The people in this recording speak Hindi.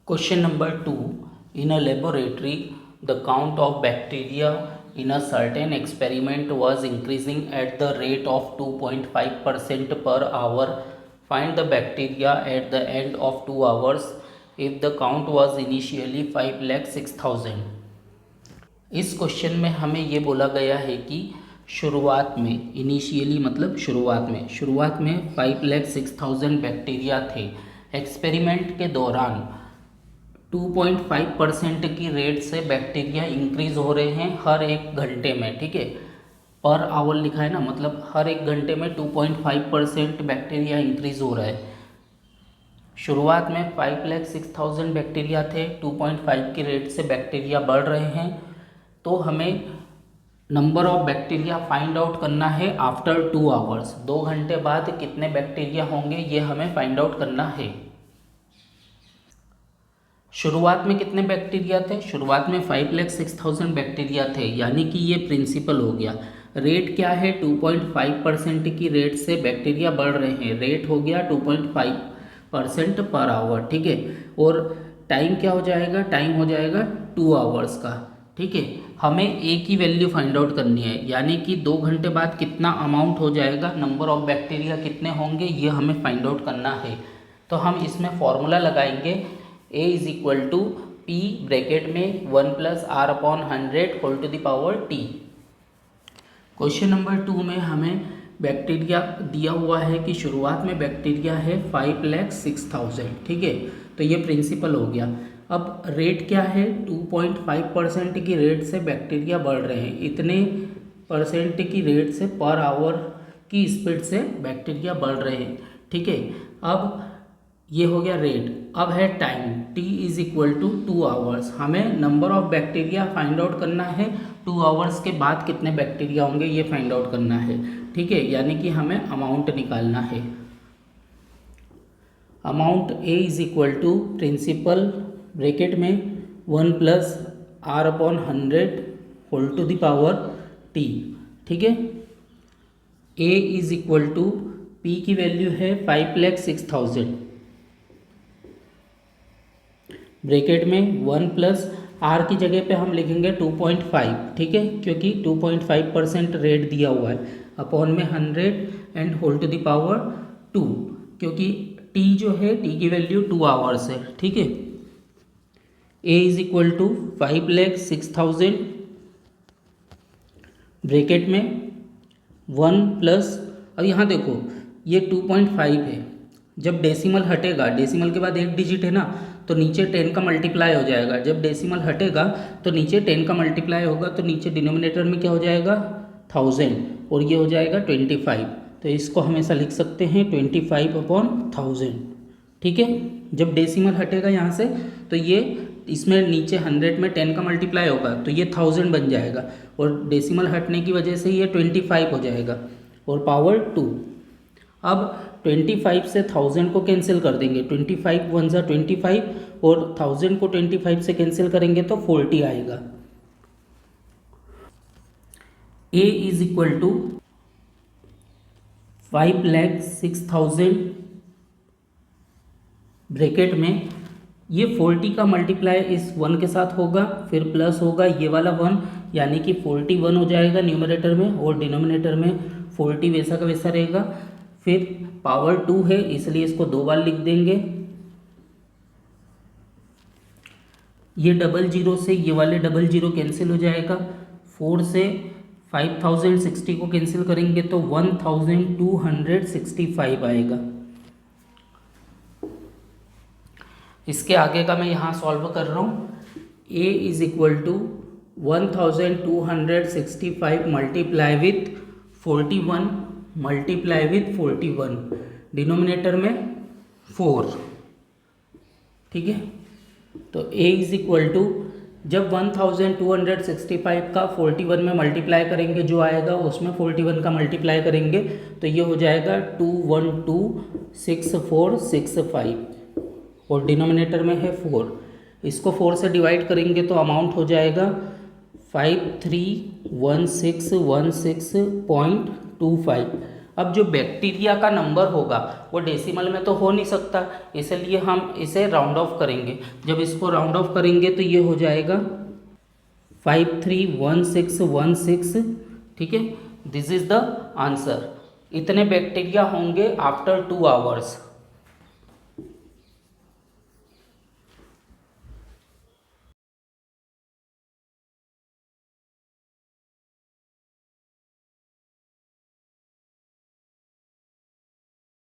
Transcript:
Question number 2. In a laboratory, the count of bacteria in a certain experiment was increasing at the rate of 2.5% per hour. Find the bacteria at the end of 2 hours if the count was initially 5,06,000. इस क्वेश्चन में हमें ये बोला गया है कि शुरुआत में इनिशियली मतलब शुरुआत में 5,06,000 बैक्टीरिया थे। एक्सपेरिमेंट के दौरान 2.5% की रेट से बैक्टीरिया इंक्रीज हो रहे हैं हर एक घंटे में। ठीक है, पर आवर लिखा है ना, मतलब हर एक घंटे में 2.5% बैक्टीरिया इंक्रीज हो रहा है। शुरुआत में 5,06,000 बैक्टीरिया थे, 2.5 की रेट से बैक्टीरिया बढ़ रहे हैं, तो हमें number of bacteria find out करना है आफ्टर 2 आवर्स। 2 घंटे बाद कितने बैक्टीरिया होंगे ये हमें फाइंड आउट करना है। शुरुआत में कितने बैक्टीरिया थे? शुरुआत में 5,06,000 बैक्टीरिया थे, यानी कि ये प्रिंसिपल हो गया। रेट क्या है? 2.5% की रेट से बैक्टीरिया बढ़ रहे हैं, रेट हो गया 2.5% पर आवर। ठीक है, और टाइम क्या हो जाएगा? टाइम हो जाएगा 2 आवर्स का। ठीक है, हमें ए की वैल्यू फाइंड आउट करनी है, यानी कि 2 घंटे बाद कितना अमाउंट हो जाएगा, नंबर ऑफ बैक्टीरिया कितने होंगे, ये हमें फाइंड आउट करना है। तो हम इसमें फॉर्मूला लगाएंगे A is equal to P bracket में 1 + R/100 whole to the power T। Question number 2 में हमें बैक्टीरिया दिया हुआ है कि शुरुआत में बैक्टीरिया है 5,06,000। ठीक है, तो ये प्रिंसिपल हो गया। अब रेट क्या है? 2.5% की रेट से बैक्टीरिया बढ़ रहे हैं, इतने परसेंट की रेट से पर आवर की स्पीड से बैक्टीरिया बढ़ रहे हैं। ठीक है, अब ये हो गया रेट। अब है time, T is equal to 2 hours. हमें number of bacteria find out करना है, 2 आवर्स के बाद कितने बैक्टीरिया होंगे ये फाइंड आउट करना है। ठीक है, यानी कि हमें अमाउंट निकालना है। Amount A is equal to principal bracket में 1 + R/100 whole to the power T। ठीक है, A is equal to P की वैल्यू है 5,06,000 ब्रैकेट में 1 + R की जगह पे हम लिखेंगे 2.5। ठीक है, क्योंकि 2.5% रेट दिया हुआ है, अपॉन में 100 and whole to the power 2, क्योंकि T जो है T की वैल्यू 2 आवर्स है। ठीक है, A is equal to 5,06,000 bracket में 1 +, अब यहाँ देखो ये 2.5 है, जब डेसिमल हटेगा, डेसिमल के बाद एक डिजिट है ना, तो नीचे 10 का मल्टीप्लाई हो जाएगा। जब डेसिमल हटेगा तो नीचे 10 का मल्टीप्लाई होगा, तो नीचे डिनोमिनेटर में क्या हो जाएगा? 1000, और ये हो जाएगा 25। तो इसको हम ऐसा लिख सकते हैं 25/1000। ठीक है, जब डेसिमल हटेगा यहाँ से तो ये इसमें नीचे 100 में 10 का मल्टीप्लाई होगा, तो ये 1000 बन जाएगा, और डेसिमल हटने की वजह से ये 25 हो जाएगा, और पावर 2। अब 25 से 1000 को कैंसिल कर देंगे, 25 × 1 = 25, और 1000 को 25 से कैंसिल करेंगे तो 40 आएगा। A is equal to 5,06,000 bracket में ये 40 का मल्टीप्लाई इस 1 के साथ होगा, फिर प्लस होगा ये वाला 1, यानी कि 41 हो जाएगा न्यूमरेटर में, और डिनोमिनेटर में 40 वैसा का वैसा रहेगा। फिर पावर 2 है, इसलिए इसको 2 बार लिख देंगे। ये 00 से ये वाले 00 कैंसिल हो जाएगा, 4 से 5060 को कैंसिल करेंगे तो 1265 आएगा। इसके आगे का मैं यहाँ सॉल्व कर रहा हूँ। A is equal to 1265 multiply with 41 multiply with 41, denominator में 4। ठीक है, तो A इज इक्वल टू, जब 1265 का 41 में मल्टीप्लाई करेंगे, जो आएगा उसमें 41 का मल्टीप्लाई करेंगे, तो ये हो जाएगा 2126465, और डिनोमिनेटर में है 4। इसको 4 से डिवाइड करेंगे तो अमाउंट हो जाएगा 531616.25। अब जो बैक्टीरिया का नंबर होगा वो डेसिमल में तो हो नहीं सकता, इसलिए हम इसे राउंड ऑफ करेंगे। जब इसको राउंड ऑफ करेंगे तो ये हो जाएगा 531616, ठीक है। This is the answer. इतने बैक्टीरिया होंगे आफ्टर 2 आवर्स।